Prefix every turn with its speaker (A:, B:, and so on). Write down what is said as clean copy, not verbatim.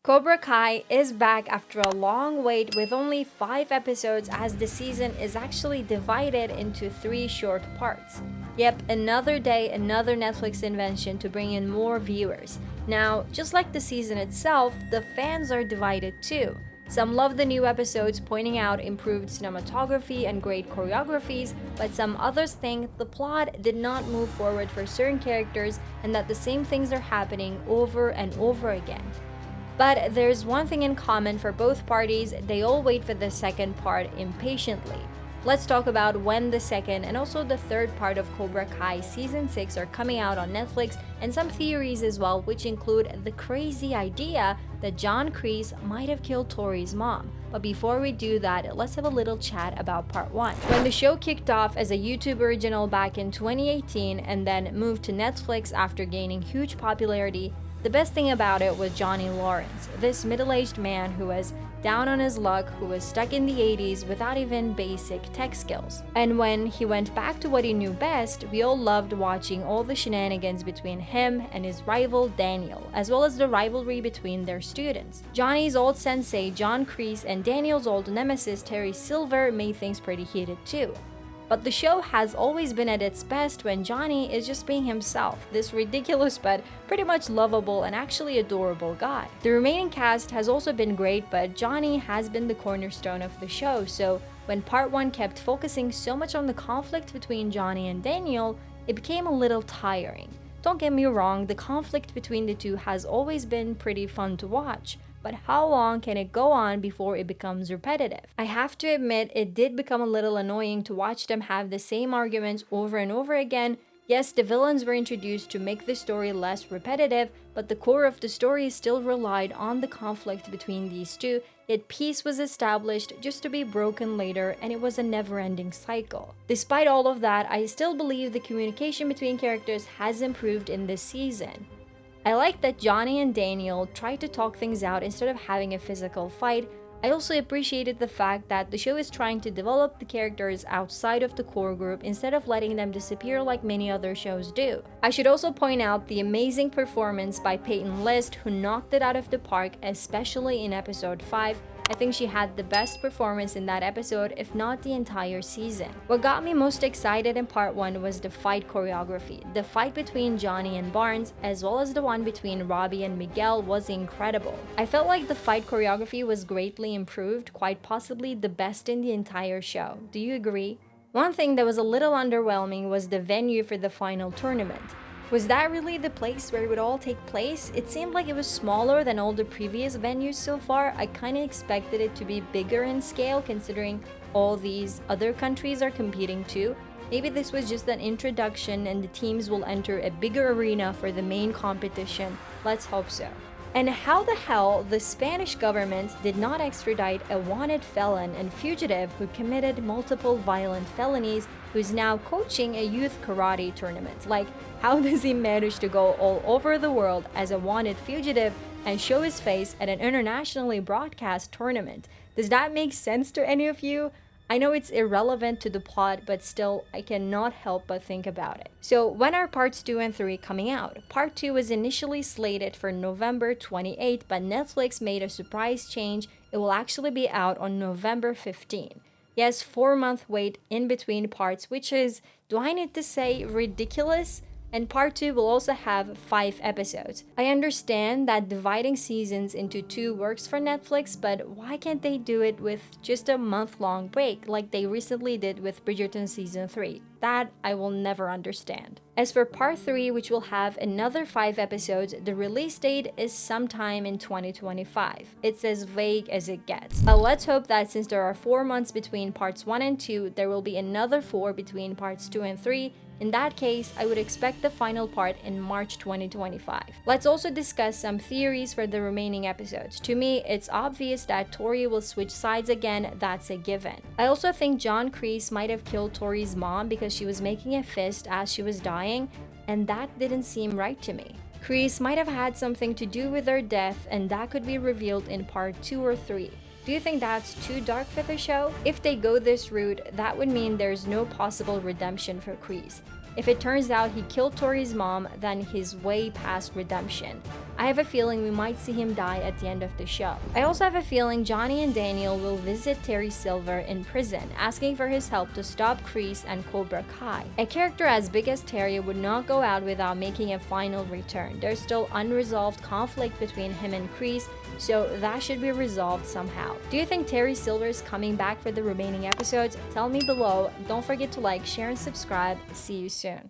A: Cobra Kai is back after a long wait with only 5 episodes, as the season is actually divided into 3 short parts. Yep, another day, another Netflix invention to bring in more viewers. Now, just like the season itself, the fans are divided too. Some love the new episodes, pointing out improved cinematography and great choreographies, but some others think the plot did not move forward for certain characters and that the same things are happening over and over again. But there's one thing in common for both parties: they all wait for the second part impatiently. Let's talk about when the second and also the third part of Cobra Kai Season 6 are coming out on Netflix, and some theories as well, which include the crazy idea that John Kreese might have killed Tori's mom. But before we do that, let's have a little chat about part 1. When the show kicked off as a YouTube original back in 2018 and then moved to Netflix after gaining huge popularity, the best thing about it was Johnny Lawrence, this middle-aged man who was down on his luck, who was stuck in the 80s without even basic tech skills. And when he went back to what he knew best, we all loved watching all the shenanigans between him and his rival Daniel, as well as the rivalry between their students. Johnny's old sensei John Kreese and Daniel's old nemesis Terry Silver made things pretty heated too. But the show has always been at its best when Johnny is just being himself, this ridiculous but pretty much lovable and actually adorable guy. The remaining cast has also been great, but Johnny has been the cornerstone of the show, so when part 1 kept focusing so much on the conflict between Johnny and Daniel, it became a little tiring. Don't get me wrong, the conflict between the two has always been pretty fun to watch, but how long can it go on before it becomes repetitive? I have to admit, it did become a little annoying to watch them have the same arguments over and over again. Yes, the villains were introduced to make the story less repetitive, but the core of the story still relied on the conflict between these two, yet peace was established just to be broken later, and it was a never-ending cycle. Despite all of that, I still believe the communication between characters has improved in this season. I like that Johnny and Daniel tried to talk things out instead of having a physical fight. I also appreciated the fact that the show is trying to develop the characters outside of the core group instead of letting them disappear like many other shows do. I should also point out the amazing performance by Peyton List, who knocked it out of the park, especially in episode 5. I think she had the best performance in that episode, if not the entire season. What got me most excited in part 1 was the fight choreography. The fight between Johnny and Barnes, as well as the one between Robbie and Miguel, was incredible. I felt like the fight choreography was greatly improved, quite possibly the best in the entire show. Do you agree? One thing that was a little underwhelming was the venue for the final tournament. Was that really the place where it would all take place? It seemed like it was smaller than all the previous venues so far. I kinda expected it to be bigger in scale, considering all these other countries are competing too. Maybe this was just an introduction and the teams will enter a bigger arena for the main competition. Let's hope so. And how the hell the Spanish government did not extradite a wanted felon and fugitive who committed multiple violent felonies, who's now coaching a youth karate tournament? Like, how does he manage to go all over the world as a wanted fugitive and show his face at an internationally broadcast tournament? Does that make sense to any of you? I know it's irrelevant to the plot, but still, I cannot help but think about it. So, when are parts 2 and 3 coming out? Part 2 was initially slated for November 28, but Netflix made a surprise change. It will actually be out on November 15. Yes, 4-month wait in between parts, which is, do I need to say, ridiculous? And part 2 will also have 5 episodes. I understand that dividing seasons into 2 works for Netflix, but why can't they do it with just a month-long break like they recently did with Bridgerton Season 3? That I will never understand. As for part 3, which will have another 5 episodes, the release date is sometime in 2025. It's as vague as it gets. But let's hope that since there are 4 months between parts 1 and 2, there will be another 4 between parts 2 and 3. In that case, I would expect the final part in March 2025. Let's also discuss some theories for the remaining episodes. To me, it's obvious that Tori will switch sides again, that's a given. I also think John Kreese might have killed Tori's mom because she was making a fist as she was dying, and that didn't seem right to me. Kreese might have had something to do with her death, and that could be revealed in part 2 or 3. Do you think that's too dark for the show? If they go this route, that would mean there's no possible redemption for Kreese. If it turns out he killed Tori's mom, then he's way past redemption. I have a feeling we might see him die at the end of the show. I also have a feeling Johnny and Daniel will visit Terry Silver in prison, asking for his help to stop Kreese and Cobra Kai. A character as big as Terry would not go out without making a final return. There's still unresolved conflict between him and Kreese, so that should be resolved somehow. Do you think Terry Silver is coming back for the remaining episodes? Tell me below. Don't forget to like, share, and subscribe. See you soon.